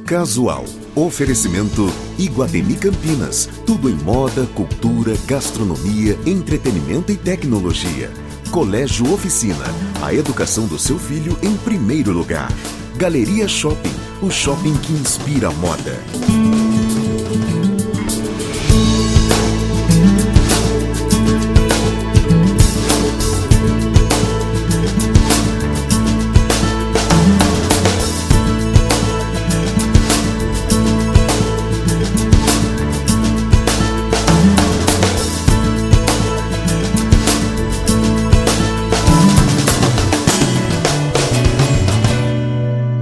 Casual. Oferecimento Iguatemi Campinas. Tudo em moda, cultura, gastronomia, entretenimento e tecnologia. Colégio Oficina. A educação do seu filho em primeiro lugar. Galeria Shopping. O shopping que inspira a moda.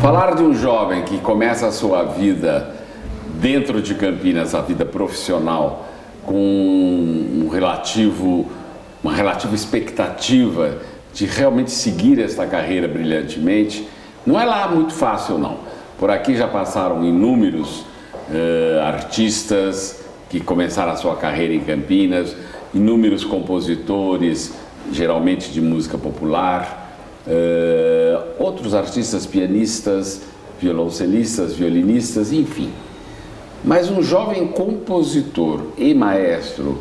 Falar de um jovem que começa a sua vida dentro de Campinas, a vida profissional, com uma relativa expectativa de realmente seguir esta carreira brilhantemente, não é lá muito fácil não. Por aqui já passaram inúmeros artistas que começaram a sua carreira em Campinas, inúmeros compositores, geralmente de música popular, outros artistas, pianistas, violoncelistas, violinistas, enfim. Mas um jovem compositor e maestro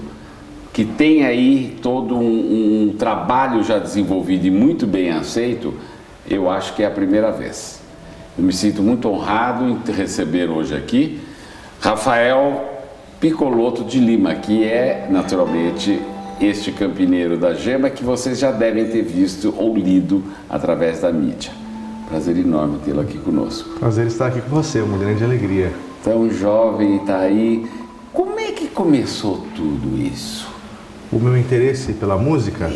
que tem aí todo um trabalho já desenvolvido e muito bem aceito, eu acho que é a primeira vez. Eu me sinto muito honrado em receber hoje aqui Rafael Piccolotto de Lima, que é naturalmente este campineiro da Gema que vocês já devem ter visto ou lido através da mídia. Prazer enorme tê-lo aqui conosco. Prazer estar aqui com você, uma grande alegria. Tão jovem, está aí. Como é que começou tudo isso? O meu interesse pela música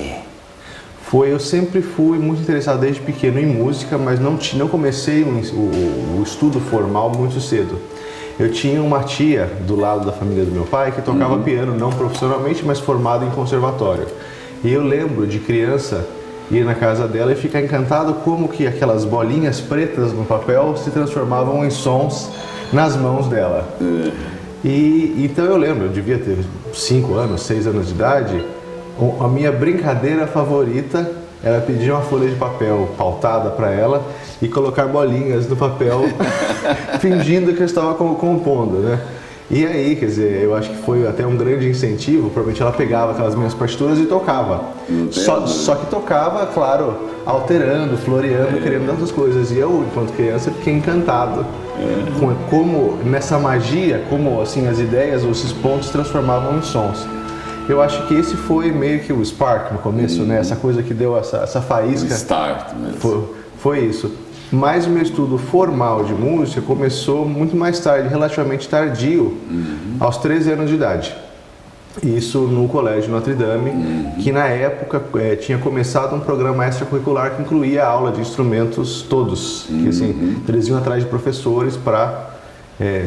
eu sempre fui muito interessado desde pequeno em música, mas não comecei o estudo formal muito cedo. Eu tinha uma tia do lado da família do meu pai que tocava piano, não profissionalmente, mas formada em conservatório. E eu lembro de criança ir na casa dela e ficar encantado como que aquelas bolinhas pretas no papel se transformavam em sons nas mãos dela. E então eu lembro, eu devia ter 5 anos, 6 anos de idade, a minha brincadeira favorita era pedir uma folha de papel pautada para ela e colocar bolinhas no papel, fingindo que eu estava compondo, né? E aí, quer dizer, eu acho que foi até um grande incentivo, provavelmente ela pegava aquelas minhas partituras e tocava. Só que tocava, claro, alterando, floreando, querendo outras coisas. E eu, enquanto criança, fiquei encantado com como, nessa magia, como assim, as ideias, esses pontos se transformavam em sons. Eu acho que esse foi meio que o spark no começo, né? Essa coisa que deu essa faísca. O start mesmo. Foi isso. Mas o meu estudo formal de música começou muito mais tarde, relativamente tardio, aos 13 anos de idade. Isso no Colégio Notre Dame, que na época tinha começado um programa extracurricular que incluía a aula de instrumentos todos. Que assim, eles iam atrás de professores para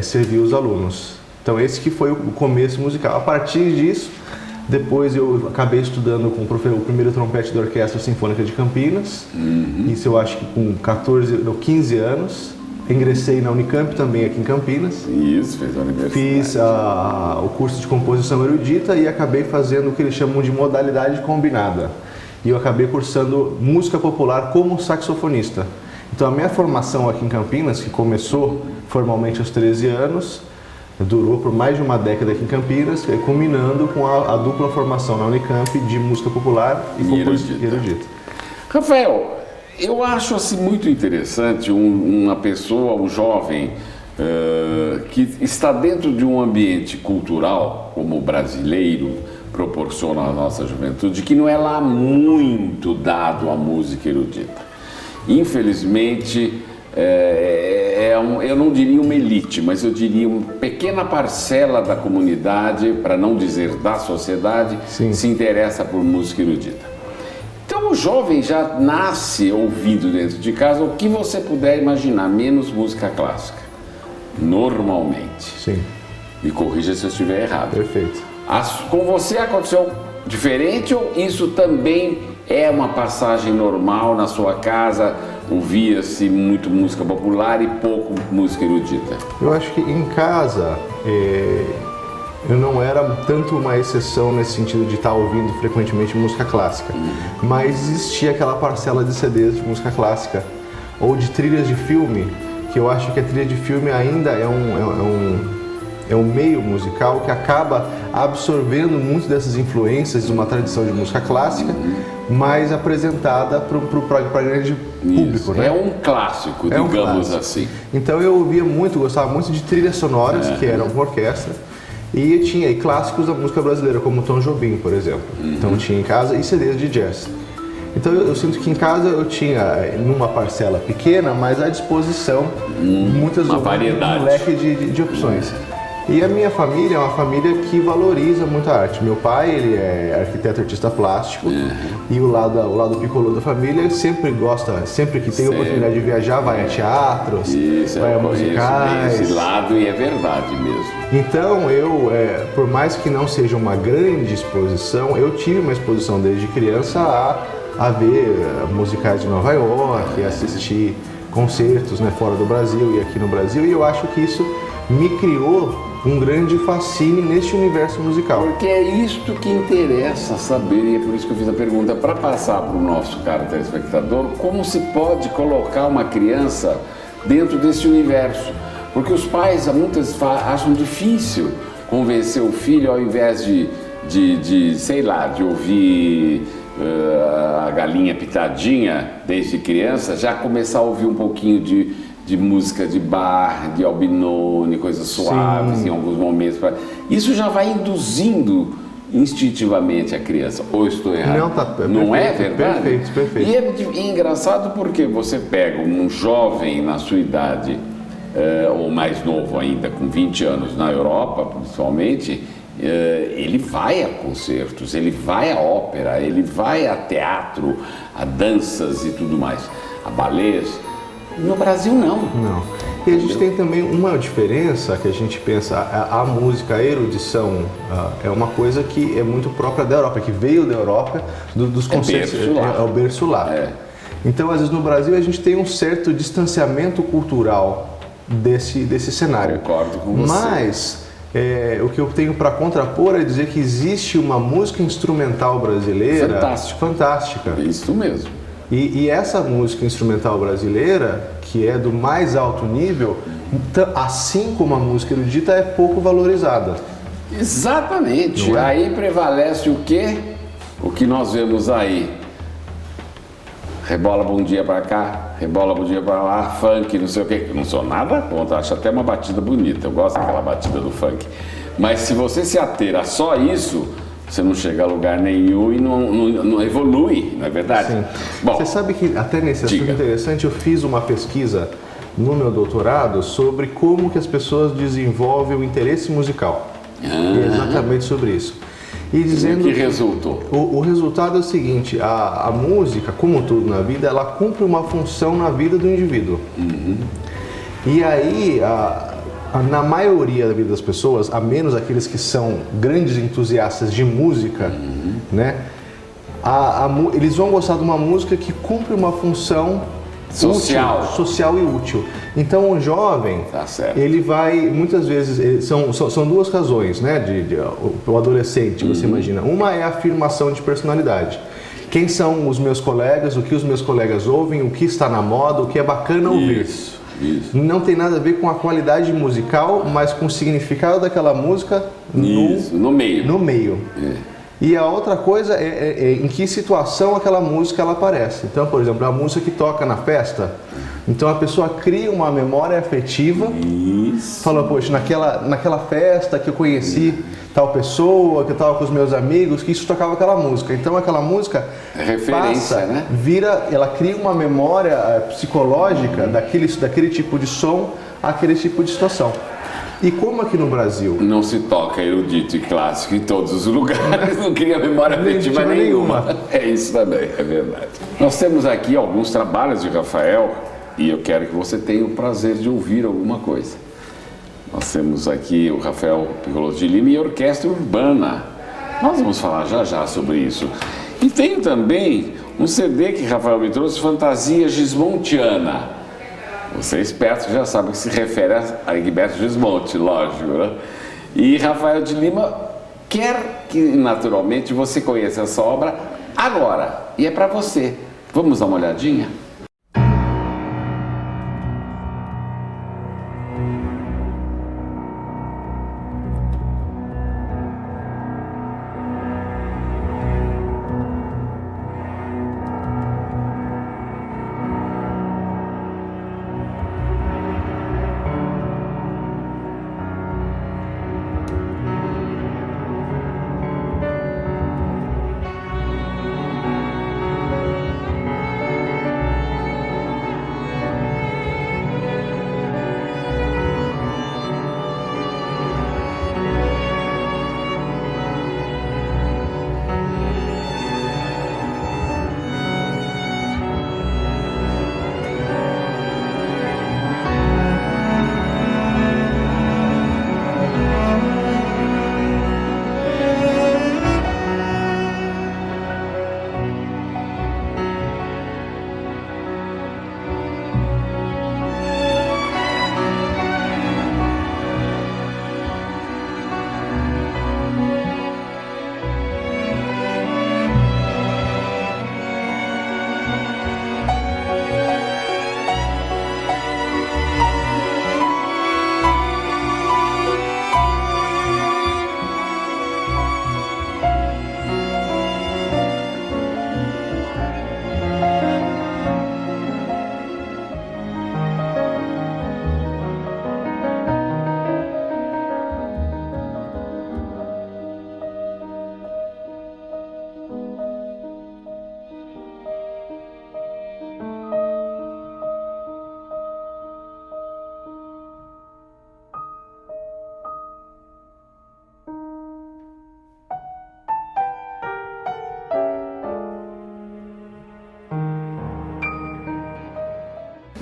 servir os alunos. Então esse que foi o começo musical. A partir disso, depois eu acabei estudando com o primeiro trompete da Orquestra Sinfônica de Campinas. Isso eu acho que com 15 anos. Ingressei na Unicamp também aqui em Campinas. Isso, fez a universidade. Fiz o curso de composição erudita e acabei fazendo o que eles chamam de modalidade combinada. E eu acabei cursando música popular como saxofonista. Então a minha formação aqui em Campinas, que começou formalmente aos 13 anos, durou por mais de uma década aqui em Campinas, culminando com a dupla formação na Unicamp de música popular e composição erudita. Rafael, eu acho assim muito interessante uma pessoa, um jovem, que está dentro de um ambiente cultural, como o brasileiro proporciona à nossa juventude, que não é lá muito dado à música erudita. Infelizmente, eu não diria uma elite, mas eu diria uma pequena parcela da comunidade, para não dizer da sociedade, se interessa por música erudita. Então o jovem já nasce ouvindo dentro de casa o que você puder imaginar, menos música clássica, normalmente. Sim. Me corrija se eu estiver errado. Perfeito. Com você aconteceu diferente ou isso também é uma passagem normal na sua casa? Ouvia-se muito música popular e pouco música erudita? Eu acho que em casa eu não era tanto uma exceção nesse sentido de estar ouvindo frequentemente música clássica, mas existia aquela parcela de CDs de música clássica ou de trilhas de filme que eu acho que a trilha de filme ainda é um meio musical que acaba absorvendo muito dessas influências de uma tradição de música clássica, mas apresentada para grande público. Né? É um clássico, digamos assim. Então eu gostava muito de trilhas sonoras, que eram com orquestra, e tinha clássicos da música brasileira, como Tom Jobim, por exemplo. Então tinha em casa, e CDs de jazz. Então eu sinto que em casa eu tinha, numa parcela pequena, mas à disposição, uma variedade. Um leque de opções. E a minha família é uma família que valoriza muito a arte. Meu pai, ele é arquiteto artista plástico, e o lado picolô da família sempre gosta, sempre que tem oportunidade de viajar, vai a teatros, vai a musicais. Esse lado, e é verdade mesmo. Então eu, por mais que não seja uma grande exposição, eu tive uma exposição desde criança a ver musicais de Nova York, assistir concertos, né, fora do Brasil e aqui no Brasil, e eu acho que isso me criou um grande fascínio neste universo musical. Porque é isto que interessa saber, e é por isso que eu fiz a pergunta, para passar para o nosso caro telespectador, como se pode colocar uma criança dentro desse universo. Porque os pais muitas vezes acham difícil convencer o filho, ao invés de ouvir a galinha pitadinha desde criança, já começar a ouvir um pouquinho de música de Bach, de Albinoni, coisas suaves em alguns momentos. Isso já vai induzindo instintivamente a criança. Ou estou errado? Não é verdade? Perfeito. E é engraçado porque você pega um jovem na sua idade, ou mais novo ainda, com 20 anos, na Europa principalmente, ele vai a concertos, ele vai a ópera, ele vai a teatro, a danças e tudo mais, a balés. No Brasil, não. E a gente tem também uma diferença que a gente pensa, a música, a erudição, é uma coisa que é muito própria da Europa, que veio da Europa, dos conceitos. É o berço lá. Então, às vezes, no Brasil, a gente tem um certo distanciamento cultural desse cenário. Concordo com você. Mas o que eu tenho para contrapor é dizer que existe uma música instrumental brasileira fantástica. É isso mesmo. E essa música instrumental brasileira, que é do mais alto nível, assim como a música erudita, é pouco valorizada. Exatamente. Aí prevalece o quê? O que nós vemos aí. Rebola bom dia pra cá, rebola bom dia pra lá, funk, não sei o quê. Eu não sou nada contra, acho até uma batida bonita. Eu gosto daquela batida do funk. Mas se você se ater a só isso, você não chega a lugar nenhum e não evolui, não é verdade? Sim. Bom, você sabe que até nesse assunto interessante eu fiz uma pesquisa no meu doutorado sobre como que as pessoas desenvolvem o interesse musical. E é exatamente sobre isso. E dizendo que resultou? O resultado é o seguinte, a música, como tudo na vida, ela cumpre uma função na vida do indivíduo. E aí, na maioria da vida das pessoas, a menos aqueles que são grandes entusiastas de música, né, eles vão gostar de uma música que cumpre uma função social e útil. Então o jovem, ele vai, muitas vezes, são duas razões, né, o adolescente, você imagina. Uma é a afirmação de personalidade. Quem são os meus colegas, o que os meus colegas ouvem, o que está na moda, o que é bacana ouvir. Isso. Não tem nada a ver com a qualidade musical, mas com o significado daquela música no meio. E a outra coisa é em que situação aquela música ela aparece. Então, por exemplo, a música que toca na festa, então a pessoa cria uma memória afetiva, fala, poxa, naquela festa que eu conheci tal pessoa, que eu estava com os meus amigos, que isso tocava aquela música. Então aquela música referência, né? Ela cria uma memória psicológica daquele tipo de som, aquele tipo de situação. E como aqui no Brasil não se toca erudito e clássico em todos os lugares, não cria memória afetiva nenhuma. É isso também, é verdade. Nós temos aqui alguns trabalhos de Rafael e eu quero que você tenha o prazer de ouvir alguma coisa. Nós temos aqui o Rafael Piccolo de Lima e a Orquestra Urbana. Nós vamos falar já sobre isso. E tenho também um CD que Rafael me trouxe, Fantasia Gismontiana. Você é esperto que já sabe que se refere a Egberto Gismonti, lógico, né? E Rafael de Lima quer que, naturalmente, você conheça essa obra agora. E é para você. Vamos dar uma olhadinha?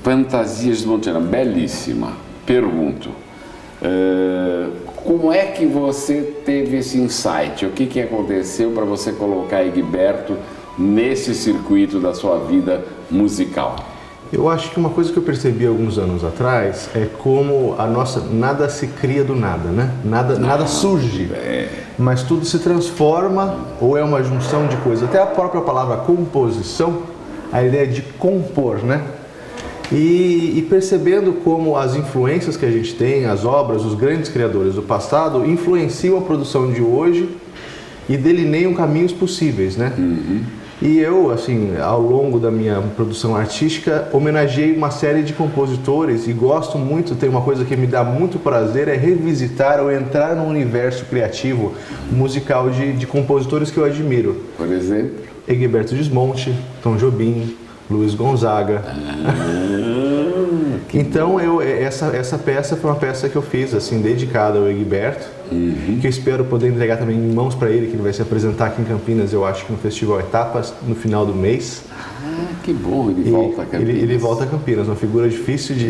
Fantasias Gismontiana, belíssima. Pergunto, como é que você teve esse insight? O que aconteceu para você colocar Egberto nesse circuito da sua vida musical? Eu acho que uma coisa que eu percebi alguns anos atrás é como nada se cria do nada, né? Nada surge, mas tudo se transforma ou é uma junção de coisas. Até a própria palavra composição, a ideia de compor, né? E percebendo como as influências que a gente tem, as obras, os grandes criadores do passado influenciam a produção de hoje e delineiam caminhos possíveis, né? E eu, assim, ao longo da minha produção artística, homenageei uma série de compositores e gosto muito, tem uma coisa que me dá muito prazer, é revisitar ou entrar no universo criativo musical de compositores que eu admiro. Por exemplo? Egberto Gismonti, Tom Jobim, Luiz Gonzaga. Então, essa peça foi uma peça que eu fiz, assim, dedicada ao Egberto, que eu espero poder entregar também em mãos para ele, que ele vai se apresentar aqui em Campinas, eu acho que no Festival Etapas, no final do mês. Que bom, ele volta a Campinas. Ele volta a Campinas, uma figura difícil de...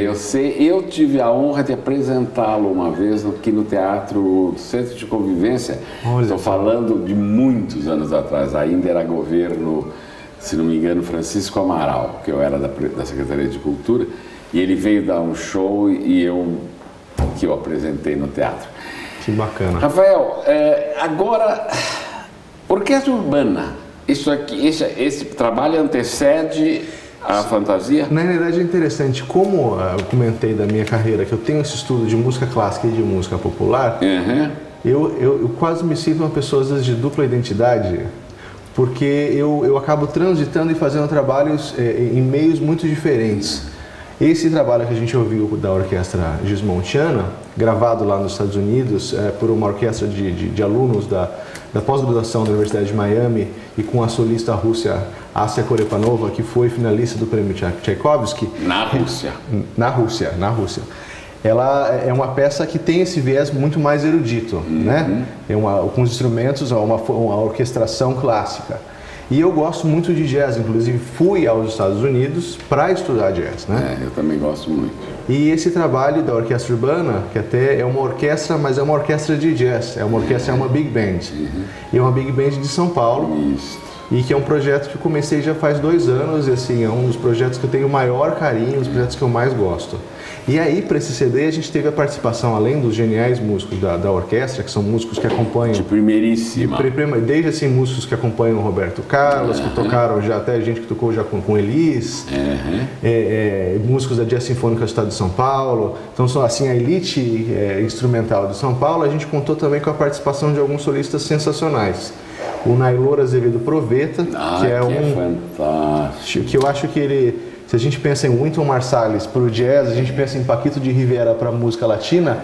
eu sei, eu tive a honra de apresentá-lo uma vez aqui no Teatro do Centro de Convivência. Estou falando de muitos anos atrás, ainda era governo, se não me engano, Francisco Amaral, que eu era da Secretaria de Cultura, e ele veio dar um show que eu apresentei no teatro. Que bacana. Rafael, agora, Orquestra Urbana, esse trabalho antecede a fantasia? Na realidade é interessante, como eu comentei da minha carreira, que eu tenho esse estudo de música clássica e de música popular, eu quase me sinto uma pessoa, às vezes, de dupla identidade, porque eu acabo transitando e fazendo trabalhos em meios muito diferentes. Esse trabalho que a gente ouviu da Orquestra Gismontiana, gravado lá nos Estados Unidos por uma orquestra de alunos da pós-graduação da Universidade de Miami e com a solista russa Assia Korepanova, que foi finalista do prêmio Tchaikovsky. Na Rússia. Na Rússia. Ela é uma peça que tem esse viés muito mais erudito, né? Com os instrumentos, uma orquestração clássica. E eu gosto muito de jazz, inclusive fui aos Estados Unidos para estudar jazz, né? Eu também gosto muito. E esse trabalho da Orquestra Urbana, que até é uma orquestra, mas é uma orquestra de jazz, é uma big band. E é uma big band de São Paulo. Isso. E que é um projeto que eu comecei já faz 2 anos, e assim, é um dos projetos que eu tenho o maior carinho, os projetos que eu mais gosto. E aí, para esse CD, a gente teve a participação, além dos geniais músicos da orquestra, que são músicos que acompanham... De primeiríssima. Desde, assim, músicos que acompanham o Roberto Carlos, que tocaram já, até gente que tocou já com Elis, músicos da Jazz Sinfônica do Estado de São Paulo. Então, são, assim, a elite instrumental de São Paulo. A gente contou também com a participação de alguns solistas sensacionais. O Nailor Azevedo Proveta, que é fantástico. Que eu acho que ele... Se a gente pensa em Wynton Marsalis para o jazz, a gente pensa em Paquito de Rivera para a música latina,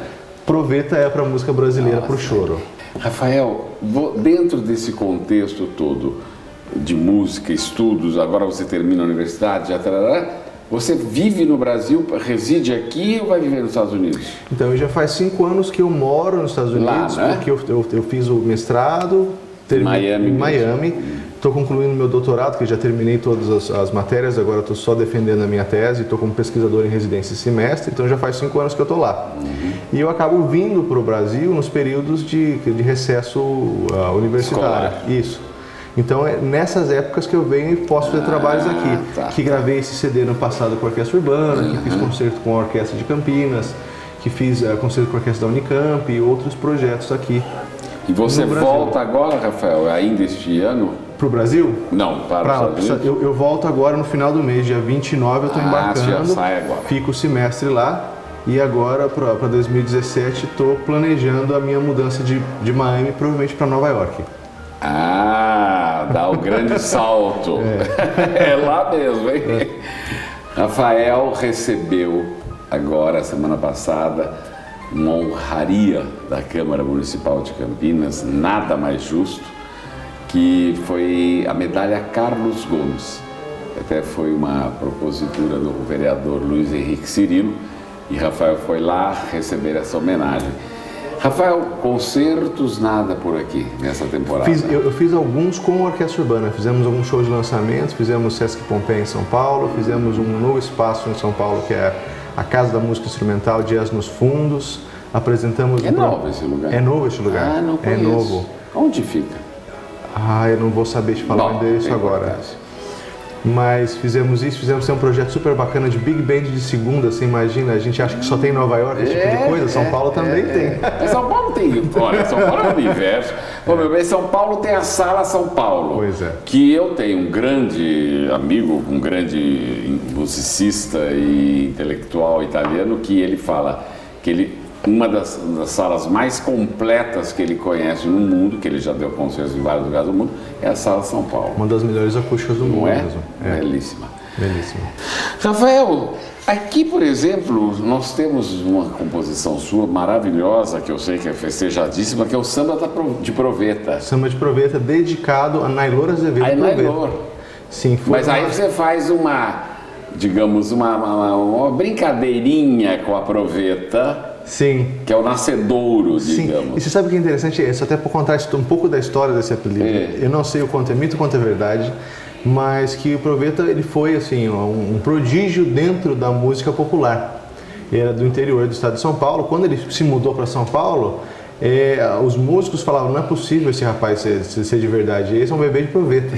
Proveta é para a música brasileira, para o choro. Rafael, dentro desse contexto todo de música, estudos, agora você termina a universidade, você vive no Brasil, reside aqui ou vai viver nos Estados Unidos? Então, já faz 5 anos que eu moro nos Estados Unidos, lá, né? Porque eu fiz o mestrado em Miami. Estou concluindo meu doutorado, que já terminei todas as matérias, agora estou só defendendo a minha tese, estou como pesquisador em residência esse semestre, então já faz 5 anos que eu estou lá. E eu acabo vindo para o Brasil nos períodos de recesso universitário. Escolar. Isso. Então é nessas épocas que eu venho e posso fazer trabalhos aqui. Que gravei esse CD no passado com a Orquestra Urbana, que fiz concerto com a Orquestra de Campinas, que fiz concerto com a Orquestra da Unicamp e outros projetos aqui. E você volta agora, Rafael, ainda este ano? Para o Brasil? Não, para os Estados Unidos. Eu volto agora no final do mês, dia 29 eu estou embarcando, já sai agora. Fico o semestre lá e agora para 2017 estou planejando a minha mudança de Miami, provavelmente para Nova York. Dá o grande salto. É lá mesmo, hein? Rafael recebeu agora, semana passada, uma honraria da Câmara Municipal de Campinas, nada mais justo, que foi a medalha Carlos Gomes. Até foi uma propositura do vereador Luiz Henrique Cirilo, e Rafael foi lá receber essa homenagem. Rafael, concertos nada por aqui nessa temporada? Eu fiz alguns com a Orquestra Urbana, fizemos alguns shows de lançamento, fizemos Sesc Pompeia em São Paulo, fizemos um novo espaço em São Paulo que é a Casa da Música Instrumental, Jazz nos Fundos, apresentamos... É novo esse lugar? É novo esse lugar. Ah, não conheço. É novo. Onde fica? Eu não vou saber te falar o endereço agora. Mas fizemos isso, fizemos um projeto super bacana de Big Band de segunda, você imagina, a gente acha que só tem em Nova York esse tipo de coisa, São Paulo também tem. Mas São Paulo tem, olha, São Paulo é o universo. Pô, meu bem, São Paulo tem a Sala São Paulo, pois é. Que eu tenho um grande amigo, um grande musicista e intelectual italiano, que ele fala que uma das salas mais completas que ele conhece no mundo, que ele já deu concertos em vários lugares do mundo, é a Sala São Paulo. Uma das melhores acústicas do mundo mesmo. Belíssima. Belíssima. Rafael, aqui, por exemplo, nós temos uma composição sua maravilhosa, que eu sei que é festejadíssima, que é o Samba de Proveta. Samba de Proveta, dedicado a Nailor Azevedo Proveta. Nailor. Sim, foi. Mas aí você faz uma brincadeirinha com a Proveta. Sim. Que é o nascedouro, digamos. Sim. E você sabe o que é interessante? Isso até para contar um pouco da história desse apelido. Eu não sei o quanto é mito, o quanto é verdade, mas que o Proveta ele foi assim, um prodígio dentro da música popular. Ele era do interior do estado de São Paulo. Quando ele se mudou para São Paulo, os músicos falavam, não é possível esse rapaz ser de verdade, esse é um bebê de Proveta.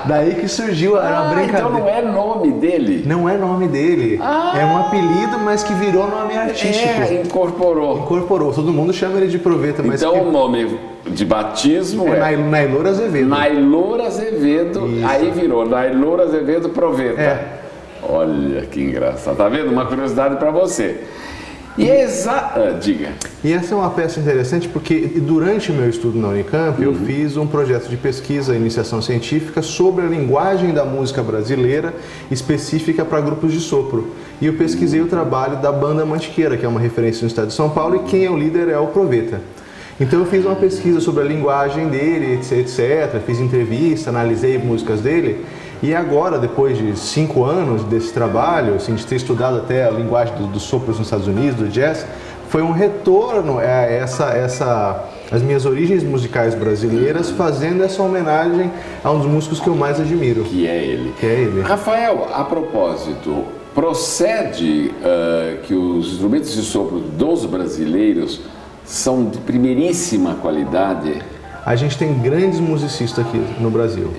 Daí que surgiu a brincadeira. Então não é nome dele? Não é nome dele. É um apelido, mas que virou nome artístico. Incorporou. Todo mundo chama ele de Proveta. Mas então o nome de batismo é Nailor Azevedo. Nailor Azevedo. Isso. Aí virou Nailor Azevedo Proveta. Olha que engraçado. Tá vendo? Uma curiosidade para você. Diga. E essa é uma peça interessante porque durante o meu estudo na Unicamp eu fiz um projeto de pesquisa, iniciação científica, sobre a linguagem da música brasileira específica para grupos de sopro. E eu pesquisei o trabalho da Banda Mantiqueira, que é uma referência no estado de São Paulo, e quem é o líder é o Proveta. Então eu fiz uma pesquisa sobre a linguagem dele, etc. Fiz entrevista, analisei músicas dele. E agora, depois de 5 anos desse trabalho, assim, de ter estudado até a linguagem dos sopros nos Estados Unidos, do jazz, foi um retorno a as minhas origens musicais brasileiras, fazendo essa homenagem a um dos músicos que eu mais admiro. Que é ele. Rafael, a propósito, procede que os instrumentos de sopro dos brasileiros são de primeiríssima qualidade? A gente tem grandes musicistas aqui no Brasil.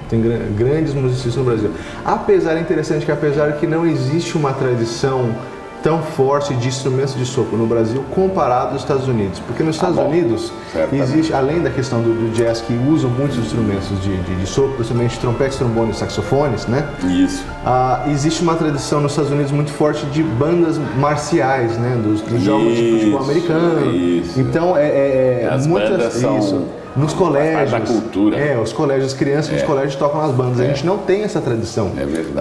Tem grandes musicistas no Brasil. É interessante que apesar que não existe uma tradição tão forte de instrumentos de sopro no Brasil comparado aos Estados Unidos. Porque nos Estados Unidos existe, além da questão do jazz, que usam muitos instrumentos de sopro, principalmente trompetes, trombones e saxofones, né? Isso. Existe uma tradição nos Estados Unidos muito forte de bandas marciais, né? Dos jogos de futebol americano. Isso. Então, as bandas são... Nos colégios, da cultura. Os colégios, as crianças dos colégios tocam nas bandas. A gente não tem essa tradição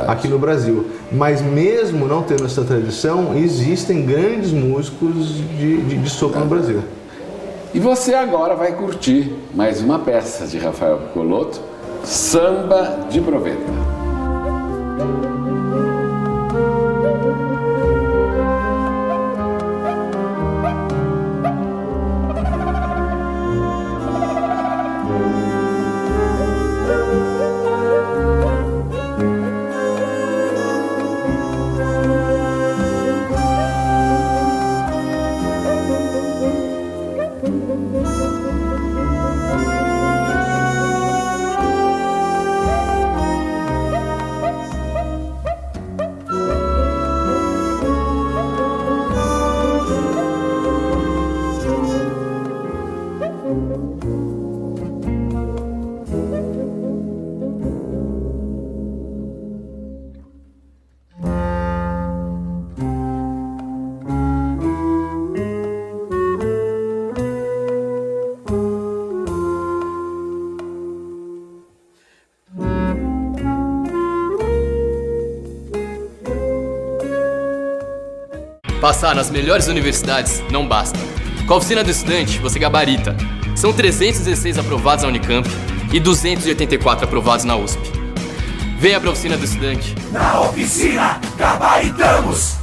aqui no Brasil. Mas mesmo não tendo essa tradição, existem grandes músicos de sopro no Brasil. E você agora vai curtir mais uma peça de Rafael Piccolotto, Samba de Proveta. Passar nas melhores universidades não basta. Com a Oficina do Estudante, você gabarita. São 316 aprovados na Unicamp e 284 aprovados na USP. Venha para a Oficina do Estudante. Na Oficina, gabaritamos!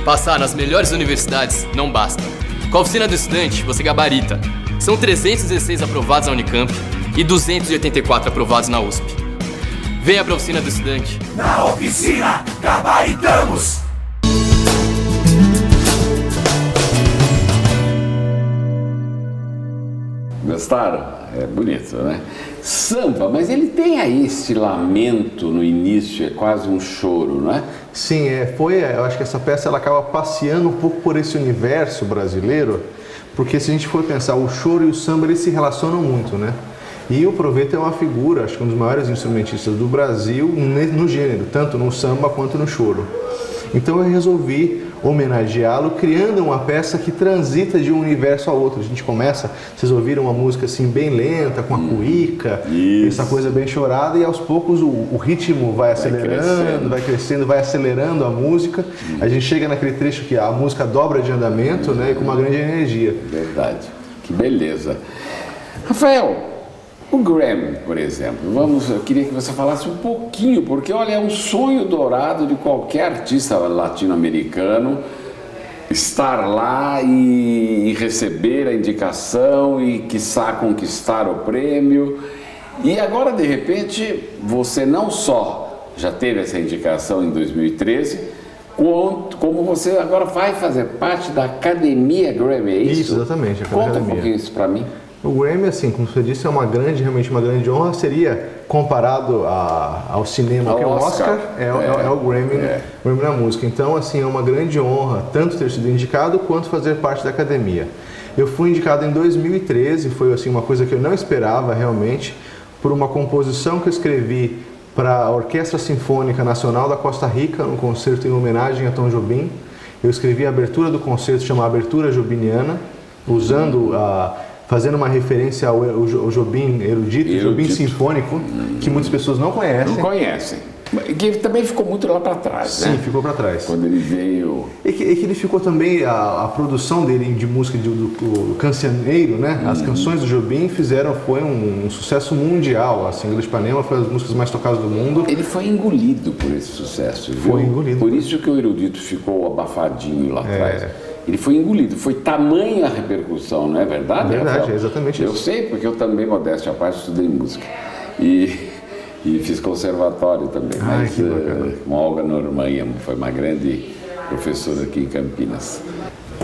Passar nas melhores universidades não basta. Com a Oficina do Estudante, você gabarita. São 316 aprovados na Unicamp e 284 aprovados na USP. Venha para a Oficina do Estudante. Na oficina, gabaritamos! Gostaram? É bonito, né? Samba, mas ele tem aí esse lamento no início, é quase um choro, não é? Sim, eu acho que essa peça ela acaba passeando um pouco por esse universo brasileiro, porque se a gente for pensar, o choro e o samba eles se relacionam muito, né? E o Proveta é uma figura, acho que um dos maiores instrumentistas do Brasil no gênero, tanto no samba quanto no choro. Então eu resolvi homenageá-lo criando uma peça que transita de um universo ao outro. A gente começa, vocês ouviram uma música assim bem lenta, com a cuíca, essa coisa bem chorada, e aos poucos o ritmo vai acelerando, vai crescendo, vai acelerando a música. A gente chega naquele trecho que a música dobra de andamento, né, e com uma grande energia. Verdade, que beleza. Rafael, o Grammy, por exemplo, eu queria que você falasse um pouquinho, porque olha, é um sonho dourado de qualquer artista latino-americano estar lá e receber a indicação e, quiçá, conquistar o prêmio. E agora, de repente, você não só já teve essa indicação em 2013, como você agora vai fazer parte da Academia Grammy, é isso? Isso, exatamente. Conta um pouquinho isso para mim. O Grammy, assim, como você disse, é realmente uma grande honra. Seria comparado ao cinema, que é o Oscar, é o Grammy, Grammy na música. Então, assim, é uma grande honra tanto ter sido indicado quanto fazer parte da academia. Eu fui indicado em 2013, foi assim uma coisa que eu não esperava realmente, por uma composição que eu escrevi para a Orquestra Sinfônica Nacional da Costa Rica, um concerto em homenagem a Tom Jobim. Eu escrevi a abertura do concerto, chama Abertura Jobiniana, fazendo uma referência ao Jobim erudito, Jobim sinfônico, que muitas pessoas não conhecem. Não conhecem. Que também ficou muito lá para trás, Sim, né? Sim, ficou para trás. Quando ele veio... E que ele ficou também, a produção dele de música do cancioneiro, né? As canções do Jobim foi um sucesso mundial. Assim, Vila de Ipanema foi uma das músicas mais tocadas do mundo. Ele foi engolido por esse sucesso, viu? Foi engolido. Por isso que o erudito ficou abafadinho lá atrás. Ele foi engolido, foi tamanha a repercussão, não é verdade? Verdade, Rafael? é exatamente isso. Eu sei, porque eu também, modéstia à parte, estudei música. E fiz conservatório também. Ai, que bacana. Com a Olga Normanha, foi uma grande professora aqui em Campinas.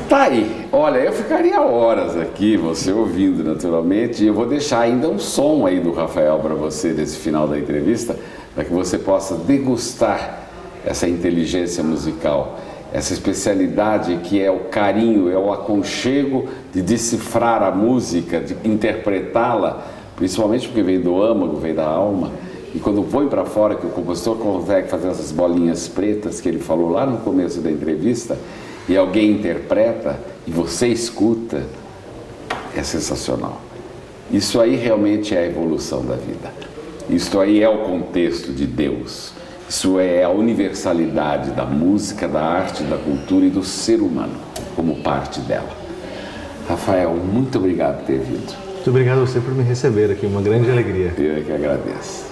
Tá aí, olha, eu ficaria horas aqui, você ouvindo naturalmente, e eu vou deixar ainda um som aí do Rafael para você nesse final da entrevista, para que você possa degustar essa inteligência musical, essa especialidade que é o carinho, é o aconchego de decifrar a música, de interpretá-la, principalmente porque vem do âmago, vem da alma, e quando põe para fora que o compositor consegue fazer essas bolinhas pretas que ele falou lá no começo da entrevista, e alguém interpreta e você escuta, é sensacional. Isso aí realmente é a evolução da vida. Isso aí é o contexto de Deus. Isso é a universalidade da música, da arte, da cultura e do ser humano como parte dela. Rafael, muito obrigado por ter vindo. Muito obrigado a você por me receber aqui, uma grande alegria. Eu é que agradeço.